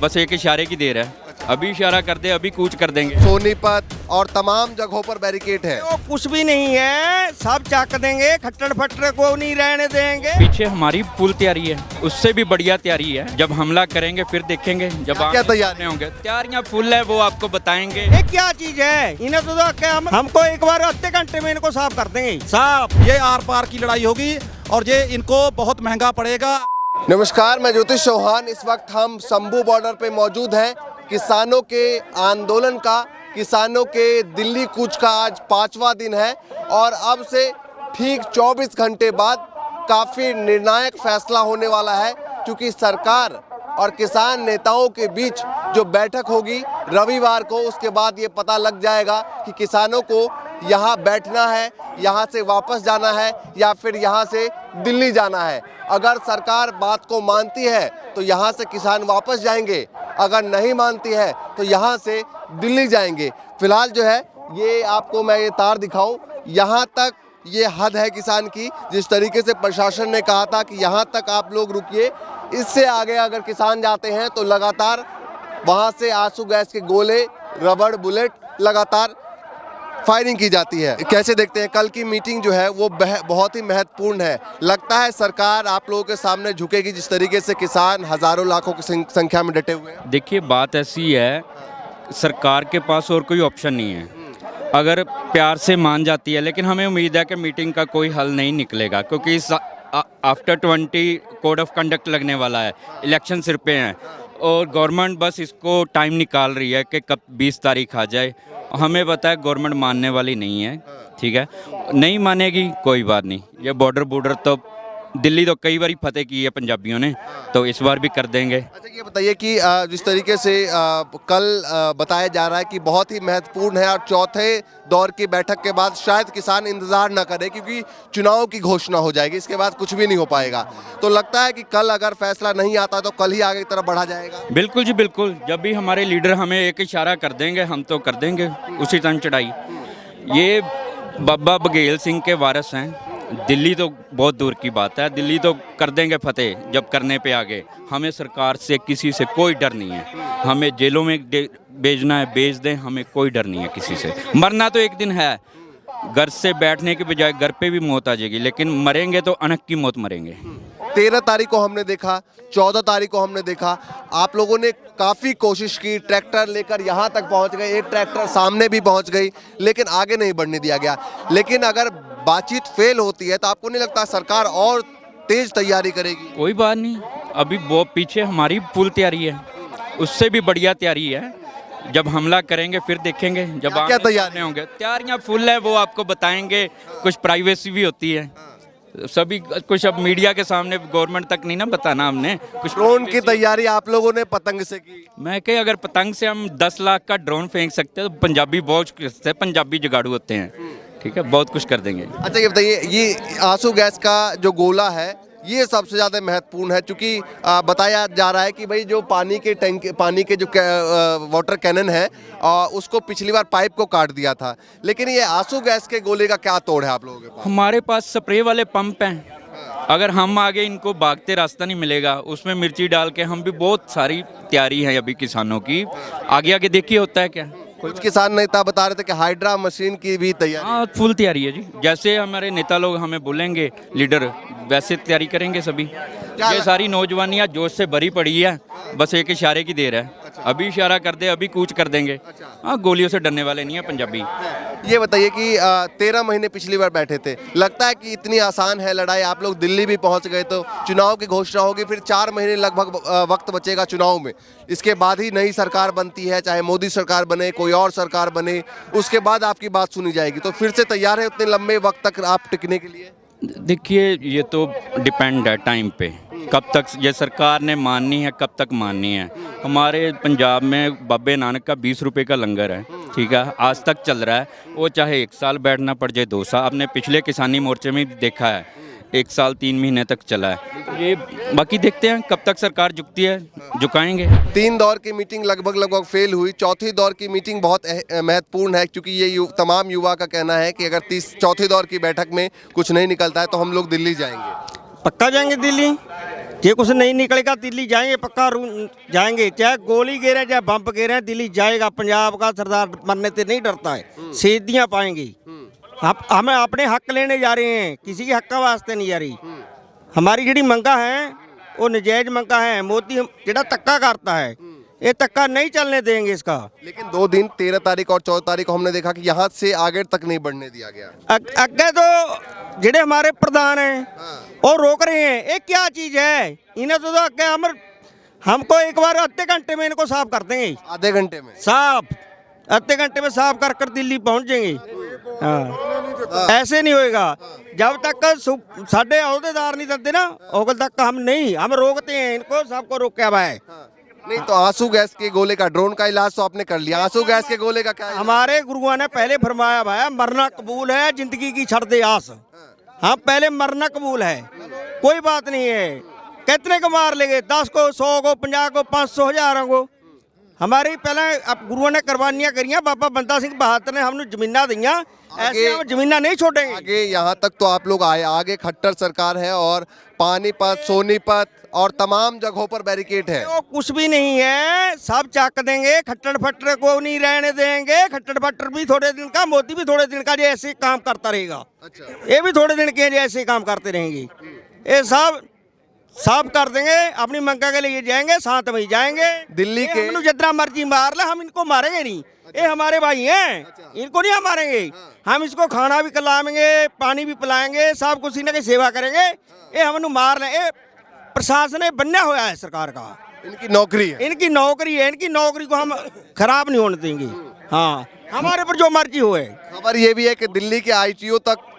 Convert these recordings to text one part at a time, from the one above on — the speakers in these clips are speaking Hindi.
बस एक इशारे की देर है। अभी इशारा कर दे, अभी कूच कर देंगे। सोनीपत और तमाम जगहों पर बैरिकेड है। वो कुछ भी नहीं है, सब चाक देंगे, खट्टर फट्टर को नहीं रहने देंगे। पीछे हमारी फुल तैयारी है, उससे भी बढ़िया तैयारी है। जब हमला करेंगे फिर देखेंगे। जब क्या तैयारी होंगे, तैयारियां फुल है, वो आपको बताएंगे। ये क्या चीज है? इन्हें तो क्या हमको एक बार आधे घंटे में इनको साफ कर देंगे। साफ ये आर पार की लड़ाई होगी और ये इनको बहुत महंगा पड़ेगा। नमस्कार, मैं ज्योतिष चौहान। इस वक्त हम शंभू बॉर्डर पे मौजूद हैं। किसानों के आंदोलन का, किसानों के दिल्ली कूच का आज 5वां दिन है और अब से ठीक 24 घंटे बाद काफ़ी निर्णायक फैसला होने वाला है, क्योंकि सरकार और किसान नेताओं के बीच जो बैठक होगी रविवार को, उसके बाद ये पता लग जाएगा कि किसानों को यहाँ बैठना है, यहाँ से वापस जाना है या फिर यहाँ से दिल्ली जाना है। अगर सरकार बात को मानती है तो यहाँ से किसान वापस जाएंगे, अगर नहीं मानती है तो यहाँ से दिल्ली जाएंगे। फिलहाल जो है ये आपको मैं ये तार दिखाऊं, यहाँ तक ये हद है किसान की। जिस तरीके से प्रशासन ने कहा था कि यहाँ तक आप लोग रुकिए, इससे आगे अगर किसान जाते हैं तो लगातार वहाँ से आंसू गैस के गोले, रबड़ बुलेट लगातार फायरिंग की जाती है। कैसे देखते हैं कल की मीटिंग जो है वो बहुत ही महत्वपूर्ण है। लगता है सरकार आप लोगों के सामने झुकेगी, जिस तरीके से किसान हजारों लाखों की संख्या में डटे हुए हैं। देखिए, बात ऐसी है, सरकार के पास और कोई ऑप्शन नहीं है। अगर प्यार से मान जाती है, लेकिन हमें उम्मीद है कि मीटिंग का कोई हल नहीं निकलेगा, क्योंकि आफ्टर 20 कोड ऑफ कंडक्ट लगने वाला है, इलेक्शन सिर पे हैं और गवर्नमेंट बस इसको टाइम निकाल रही है कि कब 20 तारीख आ जाए। हमें पता है गवर्नमेंट मानने वाली नहीं है, ठीक है, नहीं मानेगी कोई बात नहीं। ये बॉर्डर तो दिल्ली तो कई बार फतेह की है पंजाबियों ने, तो इस बार भी कर देंगे। अच्छा, ये बताइए कि जिस तरीके से कल बताया जा रहा है कि बहुत ही महत्वपूर्ण है और चौथे दौर की बैठक के बाद शायद किसान इंतजार ना करे, क्योंकि चुनाव की घोषणा हो जाएगी, इसके बाद कुछ भी नहीं हो पाएगा। तो लगता है कि कल अगर फैसला नहीं आता तो कल ही आगे की तरफ बढ़ा जाएगा। बिल्कुल जी बिल्कुल, जब भी हमारे लीडर हमें एक इशारा कर देंगे हम तो कर देंगे उसी टाइम चढ़ाई। ये बाबा बघेल सिंह के वारिस हैं। दिल्ली तो बहुत दूर की बात है, दिल्ली तो कर देंगे फतेह जब करने पे आगे। हमें सरकार से किसी से कोई डर नहीं है। हमें जेलों में भेजना है भेज दें, हमें कोई डर नहीं है किसी से। मरना तो एक दिन है, घर से बैठने के बजाय घर पे भी मौत आ जाएगी, लेकिन मरेंगे तो अनक की मौत मरेंगे। 13 तारीख को हमने देखा, 14 तारीख को हमने देखा, आप लोगों ने काफ़ी कोशिश की, ट्रैक्टर लेकर यहाँ तक पहुँच गए, एक ट्रैक्टर सामने भी पहुँच गई, लेकिन आगे नहीं बढ़ने दिया गया। लेकिन अगर बातचीत फेल होती है तो आपको नहीं लगता सरकार और तेज तैयारी करेगी? कोई बात नहीं, अभी वो पीछे हमारी फुल तैयारी है, उससे भी बढ़िया तैयारी है। जब हमला करेंगे फिर देखेंगे। जब क्या तैयारी होंगे, तैयारियां फुल है, वो आपको बताएंगे। कुछ प्राइवेसी भी होती है, सभी कुछ अब मीडिया के सामने गवर्नमेंट तक नहीं ना बताना हमने। कुछ ड्रोन की तैयारी आप लोगों ने पतंग से की। मैं कह, अगर पतंग से हम 10 लाख का ड्रोन फेंक सकते हैं तो पंजाबी बहुत कुछ, पंजाबी जुगाड़ू होते हैं, ठीक है, बहुत कुछ कर देंगे। अच्छा, ये बताइए, ये आंसू गैस का जो गोला है ये सबसे ज़्यादा महत्वपूर्ण है, क्योंकि बताया जा रहा है कि भाई जो पानी के जो वाटर कैनन है उसको पिछली बार पाइप को काट दिया था, लेकिन ये आंसू गैस के गोले का क्या तोड़ है आप लोगों के पास? हमारे पास स्प्रे वाले पंप हैं। अगर हम आगे इनको भागते रास्ता नहीं मिलेगा, उसमें मिर्ची डाल के हम भी बहुत सारी तैयारी है अभी किसानों की। आगे आगे देखिए होता है क्या। कुछ किसान नेता बता रहे थे कि हाइड्रा मशीन की भी तैयारी। हाँ, फुल तैयारी है जी। जैसे हमारे नेता लोग हमें बोलेंगे लीडर, वैसे तैयारी करेंगे सभी। ये सारी नौजवानियाँ जोश से भरी पड़ी है, बस एक इशारे की देर है। अभी इशारा कर दे, अभी कूच कर देंगे। हाँ, गोलियों से डरने वाले नहीं है पंजाबी। ये बताइए कि 13 महीने पिछली बार बैठे थे, लगता है कि इतनी आसान है लड़ाई? आप लोग दिल्ली भी पहुंच गए, तो चुनाव की घोषणा होगी, फिर 4 महीने लगभग वक्त बचेगा चुनाव में, इसके बाद ही नई सरकार बनती है, चाहे मोदी सरकार बने, कोई और सरकार बने, उसके बाद आपकी बात सुनी जाएगी। तो फिर से तैयार है उतने लंबे वक्त तक आप टिकने के लिए? देखिए, ये तो डिपेंड है टाइम पे, कब तक ये सरकार ने माननी है, कब तक माननी है। हमारे पंजाब में बाबे नानक का 20 रुपये का लंगर है, ठीक है, आज तक चल रहा है। वो चाहे 1 साल बैठना पड़ जाए, 2 साल, आपने पिछले किसानी मोर्चे में भी देखा है, 1 साल 3 महीने तक चला है। ये बाकी देखते हैं कब तक सरकार झुकती है, झुकाएंगे। 3 दौर की मीटिंग लगभग फेल हुई, चौथी दौर की मीटिंग बहुत महत्वपूर्ण है, क्योंकि ये तमाम युवा का कहना है कि अगर चौथी दौर की बैठक में कुछ नहीं निकलता है तो हम लोग दिल्ली जाएंगे। पक्का जाएंगे दिल्ली। ये कुछ नहीं निकलेगा दिल्ली जाएंगे पक्का जाएंगे, चाहे गोली गिरे चाहे बम गिरे दिल्ली जाएगा। पंजाब का सरदार मरने से नहीं डरता है, शहीदियाँ पाएंगी। हमें अपने हक लेने जा रहे हैं, किसी के हक का वास्ते नहीं जा रही। हमारी जी मंगा है वो नजायज मंगा है। मोदी जेड़ा धक्का करता है ये धक्का नहीं चलने देंगे इसका। लेकिन 2 दिन 13 तारीख और 14 तारीख को हमने देखा कि यहाँ से आगे तक नहीं बढ़ने दिया गया। अगे तो जेड़े हमारे प्रधान हैं वो रोक रहे हैं। ये क्या चीज है? इन्हें तो अगे हमको एक बार आधे घंटे में इनको साफ कर देंगे। आधे घंटे में साफ, आधे घंटे में साफ कर कर दिल्ली पहुंच जाएंगे। हाँ, ऐसे नहीं होएगा जब तक साढ़े अहदेदार नहीं देते ना, उगल तक हम रोकते हैं इनको, सबको रोका हुआ है। नहीं तो आंसू गैस के गोले का, ड्रोन का इलाज तो आपने कर लिया, आंसू गैस के गोले का क्या है? हमारे गुरुओं ने पहले फरमाया भाई मरना कबूल है, जिंदगी की छड़ दे आस। हाँ पहले मरना कबूल है, कोई बात नहीं है। कितने को मार लेंगे? 10 को, 100 को, 50 को, 500, 1000 को। हमारी पहले अब गुरुओं ने कुर्बानियां करियां, बाबा बंदा सिंह बहादुर ने हमने जमीना दियां, ऐसे हम जमीना नहीं छोड़ेंगे। आगे यहाँ तक तो आप लोग आए, आगे खट्टर सरकार है और पानीपत, सोनीपत और तमाम जगहों पर बैरिकेड है। वो कुछ भी नहीं है, सब चक देंगे। खट्टर फट्टर को नहीं रहने देंगे। खट्टर फट्टर भी थोड़े दिन का, मोदी भी थोड़े दिन का जो ऐसे काम करता रहेगा। अच्छा। ये भी थोड़े दिन के जो ऐसे काम करते रहेंगे। ये सब साफ कर देंगे, अपनी मंगा के लिए जाएंगे, साथ में जाएंगे। दिल्ली के हम जितना मर्जी मार ले, हम इनको मारेंगे नहीं। ये हमारे भाई हैं, इनको नहीं हम मारेंगे। हम इसको खाना भी खिलाएंगे, पानी भी पिलाएंगे, सब कुछ इन्हें की सेवा करेंगे। ये हम मार लें। ये प्रशासन बनना हुआ है सरकार का, इनकी नौकरी है, इनकी नौकरी है। इनकी नौकरी को हम खराब नहीं होने देंगे। हाँ, हमारे पर जो मर्जी होए। खबर ये भी है कि दिल्ली के ITO तक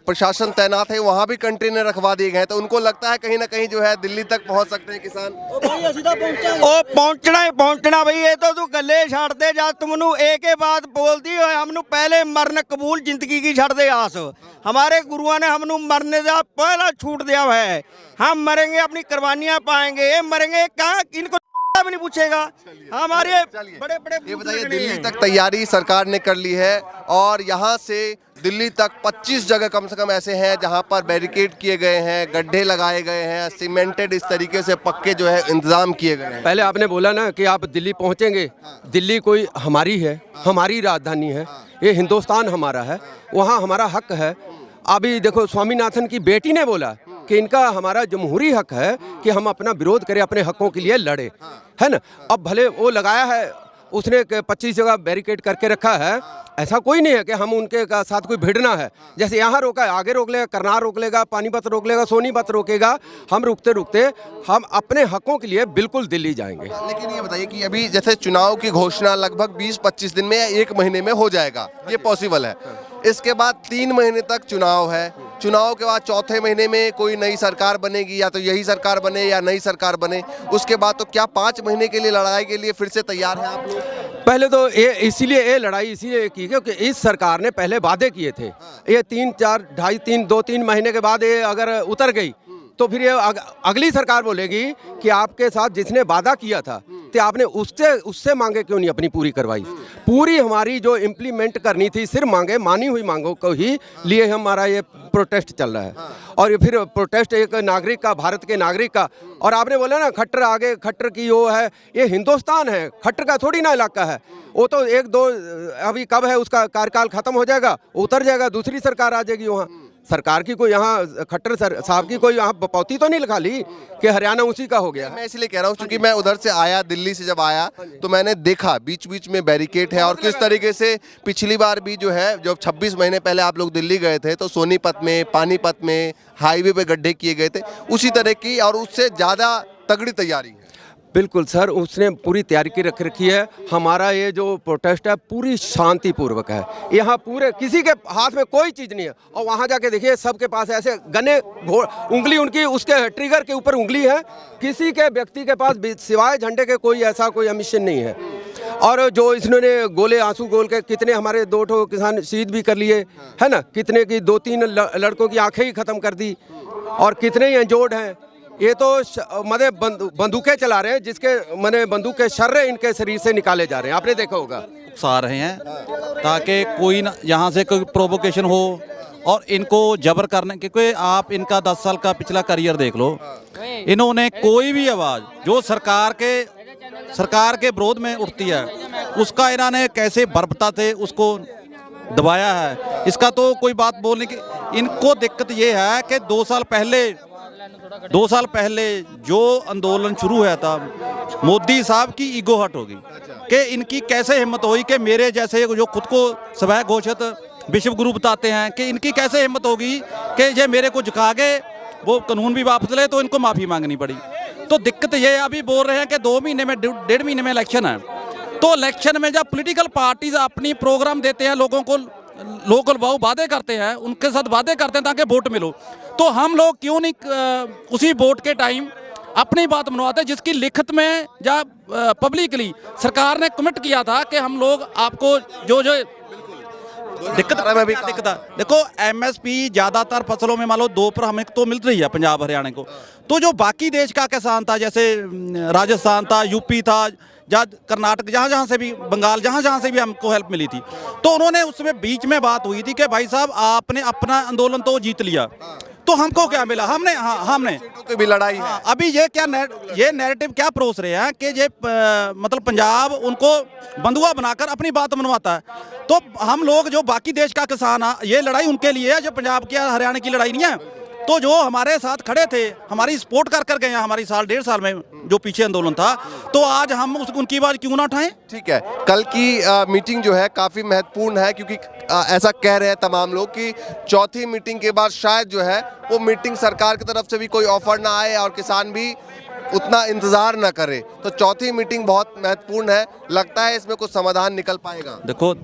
प्रशासन तैनात है, वहाँ भी कंटेनर रखवा दिए गए हैं। तो उनको लगता है कहीं ना कहीं जो है दिल्ली तक पहुँच सकते हैं किसान। ओ पहुंचना ही पहुंचना भाई। ये तो तू गले छड़ दे जा, तुमनु एक ही बात बोल दी, हमनु पहले मरने कबूल, जिंदगी की छड़ दे आस। हमारे गुरुओं ने हमनु मरने का पहला छूट दिया है। हम मरेंगे, अपनी कुर्बानियां पाएंगे। ये मरेंगे कहाँ, इनको भी नहीं पूछेगा। हमारे बड़े बड़े ये बताइए, दिल्ली तक तैयारी सरकार ने कर ली है और यहाँ से दिल्ली तक 25 जगह कम से कम ऐसे हैं जहाँ पर बैरिकेड किए गए हैं, गड्ढे लगाए गए हैं, सीमेंटेड इस तरीके से पक्के जो है इंतजाम किए गए हैं। पहले आपने बोला ना कि आप दिल्ली पहुँचेंगे। दिल्ली कोई हमारी है, हमारी राजधानी है, ये हिंदुस्तान हमारा है, वहाँ हमारा हक है। अभी देखो स्वामीनाथन की बेटी ने बोला कि इनका हमारा जमहूरी हक है कि हम अपना विरोध करें, अपने हकों के लिए लड़े, है ना। अब भले वो लगाया है उसने 25 जगह बैरिकेड करके रखा है, ऐसा कोई नहीं है कि हम उनके साथ कोई भिड़ना है। जैसे यहाँ रोका है, आगे रोक लेगा, करनाल रोक लेगा, पानीपत रोक लेगा, सोनीपत रोकेगा। हम रुकते रुकते हम अपने हकों के लिए बिल्कुल दिल्ली जाएंगे। लेकिन ये बताइए कि अभी जैसे चुनाव की घोषणा लगभग 20-25 दिन में या 1 महीने में हो जाएगा, ये पॉसिबल है। इसके बाद 3 महीने तक चुनाव है, चुनाव के बाद चौथे महीने में कोई नई सरकार बनेगी, या तो यही सरकार बने या नई सरकार बने। उसके बाद तो क्या 5 महीने के लिए लड़ाई के लिए फिर से तैयार हैं आप लोग? पहले तो ये इसीलिए ये लड़ाई इसीलिए की क्योंकि इस सरकार ने पहले वादे किए थे। ये 2-3 महीने के बाद ये अगर उतर गई तो फिर ये अगली सरकार बोलेगी कि आपके साथ जिसने वादा किया था तो आपने उससे मांगे क्यों नहीं अपनी पूरी करवाई। पूरी हमारी जो इम्प्लीमेंट करनी थी, सिर्फ मानी हुई मांगों को ही लिए हमारा ये प्रोटेस्ट चल रहा है। और ये फिर प्रोटेस्ट एक नागरिक का, भारत के नागरिक का। और आपने बोला ना खट्टर आगे, खट्टर की वो है, ये हिंदुस्तान है, खट्टर का थोड़ी ना इलाका है। वो तो 1-2 अभी कब है उसका कार्यकाल खत्म हो जाएगा, उतर जाएगा, दूसरी सरकार आ जाएगी। वहाँ सरकार की कोई, यहाँ खट्टर साहब की कोई यहाँ बपौती तो नहीं लिखा ली कि हरियाणा उसी का हो गया। मैं इसलिए कह रहा हूँ क्योंकि मैं उधर से आया, दिल्ली से जब आया तो मैंने देखा बीच बीच में बैरिकेड है। और किस तरीके से पिछली बार भी जो है, जब 26 महीने पहले आप लोग दिल्ली गए थे तो सोनीपत में, पानीपत में हाईवे पे गड्ढे किए गए थे, उसी तरह की और उससे ज़्यादा तगड़ी तैयारी है। बिल्कुल सर, उसने पूरी तैयारी की रख रखी है। हमारा ये जो प्रोटेस्ट है पूरी शांतिपूर्वक है। यहाँ पूरे किसी के हाथ में कोई चीज़ नहीं है। और वहाँ जाके देखिए सबके पास ऐसे गने, उंगली उनकी उसके ट्रिगर के ऊपर उंगली है। किसी के व्यक्ति के पास सिवाय झंडे के कोई ऐसा कोई मिशन नहीं है। और जो इन्होंने गोले, आंसू गोल के कितने हमारे 2 किसान शहीद भी कर लिए, है ना। कितने की 2-3 लड़कों की आंखें ही ख़त्म कर दी और कितने ही इंजोर्ड हैं। ये तो मने बंदूकें चला रहे हैं, जिसके मने बंदूक के शर्रे इनके शरीर से निकाले जा रहे हैं। आपने देखा होगा, उकसा रहे हैं ताकि कोई ना यहाँ से कोई प्रोवोकेशन हो, और इनको जबर करने, क्योंकि आप इनका 10 साल का पिछला करियर देख लो, इन्होंने कोई भी आवाज़ जो सरकार के विरोध में उठती है उसका इन्होंने कैसे बर्बरता उसको दबाया है। इसका तो कोई बात बोलने की, इनको दिक्कत ये है कि 2 साल पहले जो आंदोलन शुरू हुआ था, मोदी साहब की ईगो हट होगी कि इनकी कैसे हिम्मत हुई कि मेरे जैसे जो खुद को स्वयं घोषित विश्व गुरु बताते हैं कि इनकी कैसे हिम्मत होगी कि ये मेरे को झुका के वो कानून भी वापस ले, तो इनको माफ़ी मांगनी पड़ी। तो दिक्कत ये अभी बोल रहे हैं कि 2 महीने में 1.5 महीने में इलेक्शन है, तो इलेक्शन में जब पॉलिटिकल पार्टीज अपनी प्रोग्राम देते हैं, लोगों को लोकल भाव वादे करते हैं, उनके साथ वादे करते हैं ताकि वोट मिलो, तो हम लोग क्यों नहीं उसी वोट के टाइम अपनी बात मनवाते हैं जिसकी लिखित में या पब्लिकली सरकार ने कमिट किया था कि हम लोग आपको जो दिक्कत है। देखो एमएसपी ज़्यादातर फसलों में मान लो 2 पर हमें तो मिल रही है पंजाब हरियाणा को, तो जो बाकी देश का किसान था, जैसे राजस्थान था, यूपी था, या कर्नाटक, जहाँ से भी, बंगाल, जहाँ से भी हमको हेल्प मिली थी, तो उन्होंने उसमें बीच में बात हुई थी कि भाई साहब आपने अपना आंदोलन तो जीत लिया, तो हमको क्या मिला? हमने भी लड़ाई है। अभी ये नैरेटिव क्या परोस रहे हैं कि ये मतलब पंजाब उनको बंधुआ बनाकर अपनी बात मनवाता है। तो हम लोग जो बाकी देश का किसान है, ये लड़ाई उनके लिए है, जो पंजाब की हरियाणा की लड़ाई नहीं है। तो जो हमारे साथ खड़े थे, हमारी सपोर्ट कर गए हैं, हमारी 1.5 साल में जो पीछे आंदोलन था, तो आज हम उनकी बात क्यों ना उठाएं? ठीक है, कल की मीटिंग जो है काफ़ी महत्वपूर्ण है, क्योंकि ऐसा कह रहे हैं तमाम लोग कि चौथी मीटिंग के बाद शायद जो है वो मीटिंग सरकार की तरफ से भी कोई ऑफर ना आए और किसान भी उतना इंतज़ार ना करे। तो चौथी मीटिंग बहुत महत्वपूर्ण है, लगता है इसमें कुछ समाधान निकल पाएगा। देखो,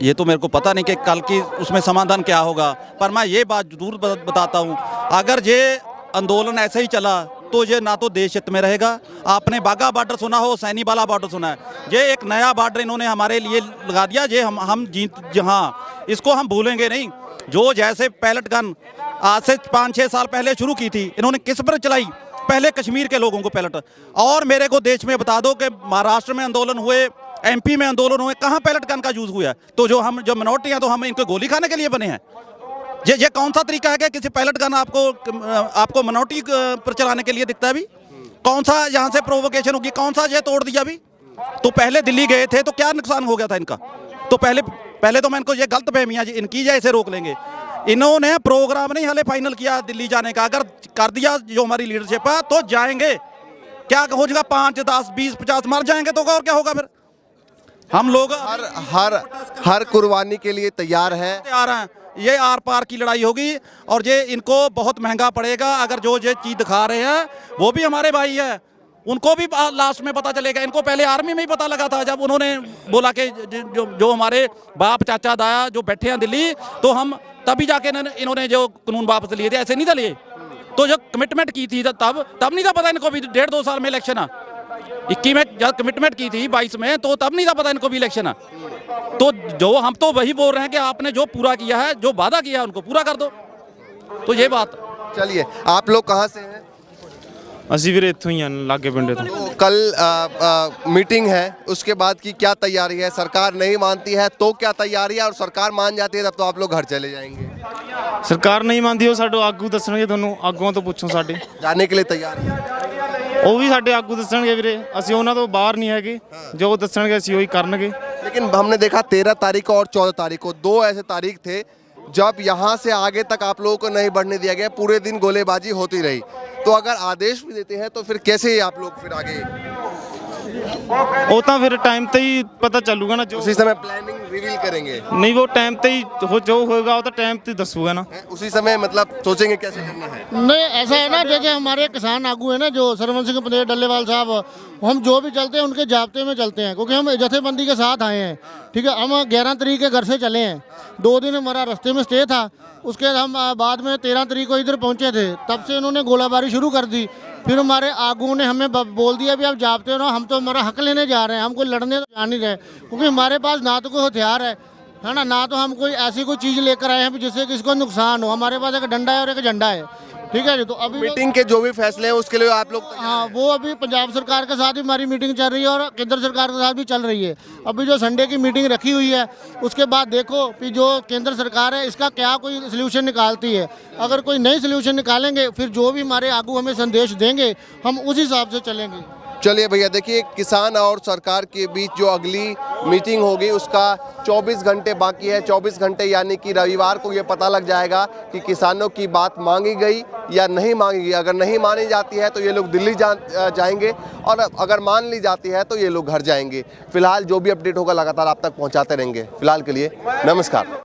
ये तो मेरे को पता नहीं कि कल की उसमें समाधान क्या होगा, पर मैं ये बात जरूर बताता हूँ, अगर ये आंदोलन ऐसे ही चला तो ये ना तो देश हित में रहेगा। आपने बाघा बॉर्डर सुना हो, सैनी वाला बॉर्डर सुना है, ये एक नया बॉर्डर इन्होंने हमारे लिए लगा दिया, ये हम जीत, हाँ इसको हम भूलेंगे नहीं। जो जैसे पैलेट गन आज से 5-6 साल पहले शुरू की थी, इन्होंने किस पर चलाई? पहले कश्मीर के लोगों को पैलेट। और मेरे को देश में बता दो कि महाराष्ट्र में आंदोलन हुए, एमपी में आंदोलन हुए, कहाँ पैलेट गन का यूज हुआ है? तो जो मिनोरिटी हैं, तो हम इनको गोली खाने के लिए बने हैं? ये कौन सा तरीका है कि किसी पैलेट गन आपको मिनोरिटी पर चलाने के लिए दिखता है? अभी कौन सा यहाँ से प्रोवोकेशन होगी? कौन सा ये तोड़ दिया? अभी तो पहले दिल्ली गए थे तो क्या नुकसान हो गया था इनका? तो पहले तो मैं इनको ये गलत फहमियाँ इनकी जैसे रोक लेंगे। इन्होंने प्रोग्राम नहीं हाले फाइनल किया दिल्ली जाने का, अगर कर दिया जो हमारी लीडरशिप है तो जाएंगे। क्या हो जाएगा? 5, 10, 20, 50 मर जाएंगे तो और क्या होगा फिर? हम लोग हर कुर्बानी के लिए तैयार हैं। ये आर पार की लड़ाई होगी और ये इनको बहुत महंगा पड़ेगा। अगर जो ये चीज़ दिखा रहे हैं वो भी हमारे भाई है, उनको भी लास्ट में पता चलेगा। इनको पहले आर्मी में ही पता लगा था, जब उन्होंने बोला कि जो हमारे बाप चाचा दाया जो बैठे हैं दिल्ली, तो हम तभी जाके इन्होंने जो कानून वापस लिए थे, ऐसे नहीं था लिए। तो जो कमिटमेंट की थी तब नहीं था पता इनको भी 1.5-2 साल में इलेक्शन है। 21 में जब कमिटमेंट की थी 22 में, तो तब नहीं था पता इनको भी इलेक्शन है। तो जो हम तो वही बोल रहे हैं कि आपने जो पूरा किया है, जो वादा किया है, उनको पूरा कर दो। तो ये बात। चलिए, आप लोग कहाँ से हैं? ਅਸੀਂ ਵੀਰੇ ਇੱਥੋਂ ਹੀ ਆ ਲਾਗੇ ਪਿੰਡੇ ਤੋਂ। तो कल मीटिंग है, उसके बाद की क्या तैयारी है? सरकार नहीं मानती है तो क्या तैयारी है, और सरकार मान जाती है तब तो आप लोग घर चले जाएंगे? ਸਰਕਾਰ ਨਹੀਂ ਮੰਨਦੀ, ਉਹ ਸਾਡੇ ਆਗੂ ਦੱਸਣਗੇ, ਤੁਹਾਨੂੰ ਆਗੂਆਂ ਤੋਂ ਪੁੱਛੋ। ਸਾਡੇ जाने के लिए तैयार है? ਉਹ ਵੀ ਸਾਡੇ ਆਗੂ ਦੱਸਣਗੇ ਵੀਰੇ, ਅਸੀਂ ਉਹਨਾਂ ਤੋਂ ਬਾਹਰ ਨਹੀਂ ਹੈਗੇ, ਜੋ ਦੱਸਣਗੇ ਅਸੀਂ ਉਹੀ ਕਰਨਗੇ। लेकिन हमने देखा 13 तारीख को और 14 तारीख को 2 ऐसे तारीख थे जब यहाँ से आगे तक आप लोगों को नहीं बढ़ने दिया गया, पूरे दिन गोलेबाजी होती रही। तो अगर आदेश भी देते हैं तो फिर कैसे आप लोग फिर आगे? ਉਹ ਤਾਂ ਫਿਰ ਟਾਈਮ ਤੇ ਹੀ ਪਤਾ ਚੱਲੂਗਾ ਨਾ। ਜੋ उसी समय प्लानिंग रिवील करेंगे? ਨਹੀਂ ਉਹ ਟਾਈਮ ਤੇ ਹੀ जो होगा वो तो टाइम पे दसूगा ना। उसी समय मतलब सोचेंगे कैसे करना है? नहीं, ऐसा है ना, जैसे हमारे किसान आगू है ना, जो सरवंश सिंह पंदेर डल्लेवाल साहब, हम जो भी चलते हैं उनके जाब्ते में चलते हैं, क्योंकि हम जथेबंदी के साथ आए हैं। ठीक है, हम 11 तारीख के घर से चले हैं, 2 दिन हमारा रास्ते में स्टे था। उसके बाद हम बाद में 13 तारीख को इधर पहुंचे थे, तब से इन्होंने गोलाबारी शुरू कर दी। फिर हमारे आगू ने हमें बोल दिया भी आप जाबते हो, हम तो हमारा हक लेने जा रहे हैं, हम कोई लड़ने तो जा नहीं रहे, क्योंकि हमारे पास ना तो कोई हथियार है ना, ना तो हम कोई ऐसी कोई चीज़ लेकर आए हैं जिससे किसी को नुकसान हो। हमारे पास एक डंडा है और एक झंडा है। ठीक है जी। तो अभी मीटिंग के जो भी फैसले हैं उसके लिए आप लोग हाँ, वो अभी पंजाब सरकार के साथ भी हमारी मीटिंग चल रही है और केंद्र सरकार के साथ भी चल रही है। अभी जो संडे की मीटिंग रखी हुई है उसके बाद देखो कि जो केंद्र सरकार है इसका क्या कोई सोल्यूशन निकालती है। अगर कोई नई सोल्यूशन निकालेंगे फिर जो भी हमारे आगू हमें संदेश देंगे हम उस हिसाब से चलेंगे। चलिए भैया, देखिए किसान और सरकार के बीच जो अगली मीटिंग होगी उसका 24 घंटे बाकी है। 24 घंटे यानी कि रविवार को ये पता लग जाएगा कि किसानों की बात मांगी गई या नहीं मांगी गई। अगर नहीं मानी जाती है तो ये लोग दिल्ली जाएंगे और अगर मान ली जाती है तो ये लोग घर जाएंगे। फिलहाल जो भी अपडेट होगा लगातार आप तक पहुंचाते रहेंगे। फिलहाल के लिए नमस्कार।